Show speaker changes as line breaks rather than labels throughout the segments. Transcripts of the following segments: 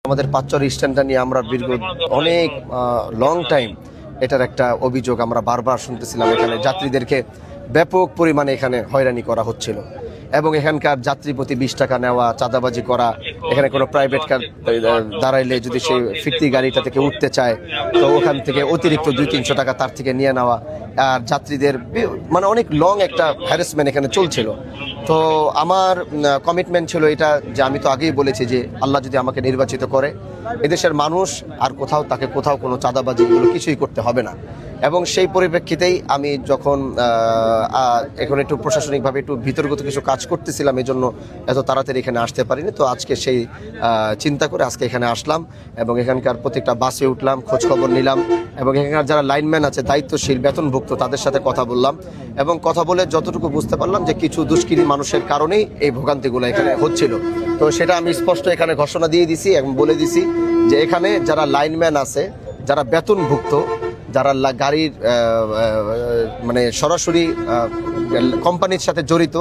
আমাদের পাঁচচর স্ট্যান্ডটা নিয়ে আমরা অনেক লং টাইম এটার একটা অভিযোগ আমরা বারবার শুনতেছিলাম। এখানে যাত্রীদেরকে ব্যাপক পরিমাণে এখানে হয়রানি করা হচ্ছিল এবং এখানকার যাত্রী প্রতি 20 টাকা নেওয়া, চাঁদাবাজি করা। এখানে কোনো প্রাইভেট কার দাঁড়াইলে যদি সে ফিরতি গাড়িটা থেকে উঠতে চায় তো ওখান থেকে অতিরিক্ত 200-300 টাকা তার থেকে নিয়ে নেওয়া। আর যাত্রীদের মানে অনেক লং একটা হ্যারাসমেন্ট এখানে চলছিল। তো আমার কমিটমেন্ট ছিল এটা যে আমি তো আগেই বলেছি যে আল্লাহ যদি আমাকে নির্বাচিত করে এদেশের মানুষ আর কোথাও কোনো চাঁদাবাজি এগুলো কিছুই করতে হবে না। এবং সেই পরিপ্রেক্ষিতেই আমি যখন এখন একটু প্রশাসনিকভাবে একটু ভিতরগত কিছু কাজ করতেছিলাম, এই জন্য এত তাড়াতাড়ি এখানে আসতে পারিনি। তো আজকে সেই চিন্তা করে আজকে এখানে আসলাম এবং এখানকার প্রত্যেকটা বাসে উঠলাম, খোঁজ খবর নিলাম এবং এখানকার যারা লাইনম্যান আছে, দায়িত্বশীল, বেতনভুক্ত, তাদের সাথে কথা বললাম এবং কথা বলে যতটুকু বুঝতে পারলাম যে কিছু দুষ্কৃতী মানুষের কারণেই এই ভোগান্তিগুলো এখানে হচ্ছিল। তো সেটা আমি স্পষ্ট এখানে ঘোষণা দিয়ে দিছি এবং বলে দিছি যে এখানে যারা লাইনম্যান আছে, যারা বেতনভুক্ত, যারা গাড়ির মানে সরাসরি কোম্পানির সাথে জড়িত,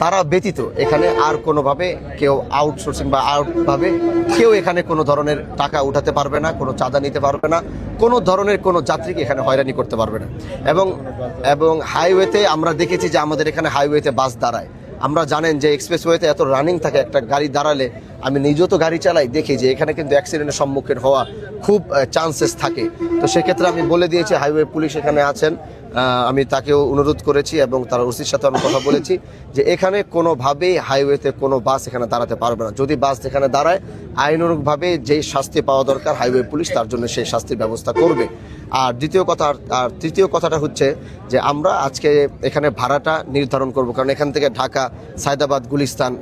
তারা ব্যতীত এখানে আর কোনোভাবে কেউ আউটসোর্সিং বা আউটভাবে কেউ এখানে কোনো ধরনের টাকা উঠাতে পারবে না, কোনো চাঁদা নিতে পারবে না, কোনো ধরনের কোনো যাত্রীকে এখানে হয়রানি করতে পারবে না। এবং হাইওয়েতে আমরা দেখেছি যে আমাদের এখানে হাইওয়েতে বাস দাঁড়ায়। আমরা জানেন যে এক্সপ্রেসওয়েতে এত রানিং থাকে, একটা গাড়ি দাঁড়ালে আমি নিজেও তো গাড়ি চালাই, দেখি যে এখানে কিন্তু অ্যাক্সিডেন্টের সম্মুখীন হওয়া খুব চান্সেস থাকে। তো সেক্ষেত্রে আমি বলে দিয়েছি, হাইওয়ে পুলিশ এখানে আছেন, আমি তাকেও অনুরোধ করেছি এবং তার ওসির সাথে আমি কথা বলেছি যে এখানে কোনোভাবেই হাইওয়েতে কোনো বাস এখানে দাঁড়াতে পারবে না। যদি বাস এখানে দাঁড়ায় আইনানুগভাবে যেই শাস্তি পাওয়া দরকার হাইওয়ে পুলিশ তার জন্য সেই শাস্তির ব্যবস্থা করবে। আর তৃতীয় কথাটা হচ্ছে যে আমরা আজকে এখানে ভাড়াটা নির্ধারণ করব, কারণ এখান থেকে ঢাকা, সায়দাবাদ, গুলিস্তান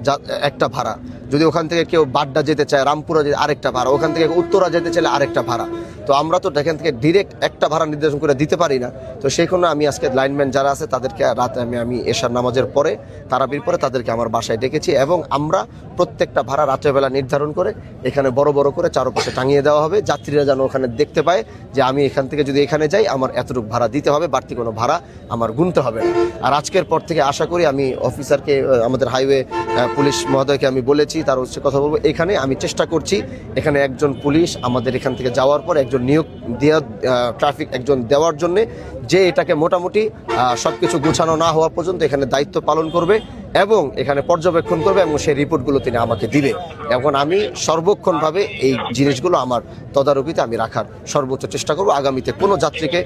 একটা ভাড়া, যদি ওখান থেকে কেউ বাড্ডা যেতে চায়, রামপুরা যেতে আরেকটা ভাড়া, ওখান থেকে উত্তরা যেতে চাইলে আরেকটা ভাড়া। তো আমরা তো এখান থেকে ডিরেক্ট একটা ভাড়া নির্ধারণ করে দিতে পারি না। তো সেই জন্য আমি আজকে লাইনম্যান যারা আছে তাদেরকে রাতে আমি এশার নামাজের পরে, তারাবির পরে তাদেরকে আমার বাসায় ডেকেছি এবং আমরা প্রত্যেকটা ভাড়া রাত্রেবেলা নির্ধারণ করে এখানে বড় বড় করে চারপাশে টাঙিয়ে দেওয়া হবে। যাত্রীরা যেন ওখানে দেখতে পায় যে আমি এখান থেকে যদি এখানে যাই আমার এতটুকু ভাড়া দিতে হবে, বাড়তি কোনো ভাড়া আমার গুনতে হবে না। আর আজকের পর থেকে আশা করি আমি অফিসারকে, আমাদের হাইওয়ে পুলিশ মহোদয়কে আমি বলেছি, তার হচ্ছে কথা বলবো, এখানে আমি চেষ্টা করছি এখানে একজন পুলিশ আমাদের এখান থেকে যাওয়ার পর একজন নিয়োগ দেওয়া, ট্রাফিক একজন দেওয়ার জন্যে, যে এটাকে মোটামুটি সব কিছু গুছানো না হওয়া পর্যন্ত এখানে দায়িত্ব পালন করবে এবং এখানে পর্যবেক্ষণ করবে এবং সেই রিপোর্টগুলো তিনি আমাকে দিবে। এখন আমি সর্বক্ষণভাবে এই জিনিসগুলো আমার তদারকিতে আমি রাখার সর্বোচ্চ চেষ্টা করব। আগামীতে কোনো যাত্রীকে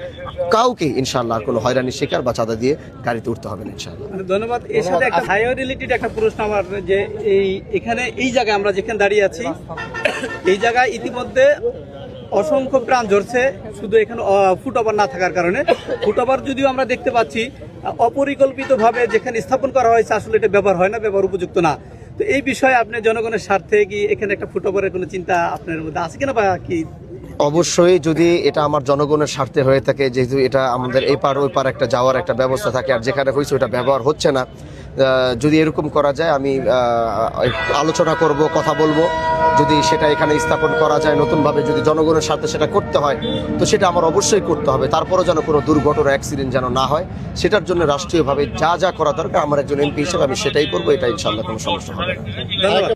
কাউকে ইনশাআল্লাহ কোনো হয়রানির শিকার বা চাঁদা দিয়ে গাড়িতে উঠতে হবে না ইনশাআল্লাহ।
ধন্যবাদ। এর সাথে একটা হাইওয়ে রিলেটেড একটা প্রশ্ন আমার, যে এখানে এই জায়গায় আমরা যেখানে দাঁড়িয়ে আছি এই জায়গায় ইতিমধ্যে অসংখ্য প্রাণ ঝরছে শুধু এখানে ফুটওভার না থাকার কারণে। ফুটওভার যদিও আমরা দেখতে পাচ্ছি অপরিকল্পিতভাবে যেখানে স্থাপন করা হয়েছে আসলে এটা ব্যবহার হয় না, ব্যবহার উপযুক্ত না। তো এই বিষয়ে আপনি জনগণের স্বার্থে কি এখানে একটা ফুটওভারের কোনো চিন্তা আপনার মধ্যে আছে কিনা বা কি?
অবশ্যই, যদি এটা আমার জনগণের স্বার্থে হয়ে থাকে, যেহেতু এটা আমাদের এই পার ওই পার একটা যাওয়ার একটা ব্যবস্থা থাকে, আর যেখানে হয়েছে ওটা ব্যবহার হচ্ছে না, যদি এরকম করা যায় আমি আলোচনা করব, কথা বলবো। যদি সেটা এখানে স্থাপন করা যায় নতুনভাবে, যদি জনগণের স্বার্থে সেটা করতে হয় তো সেটা আমার অবশ্যই করতে হবে। তারপরেও যেন কোনো দুর্ঘটনা, অ্যাক্সিডেন্ট যেন না হয়, সেটার জন্য রাষ্ট্রীয়ভাবে যা যা করা দরকার আমার একজন এমপি হিসেবে আমি সেটাই করবো। এটা ইনশাআল্লাহ কোনো সমস্যা হবে না।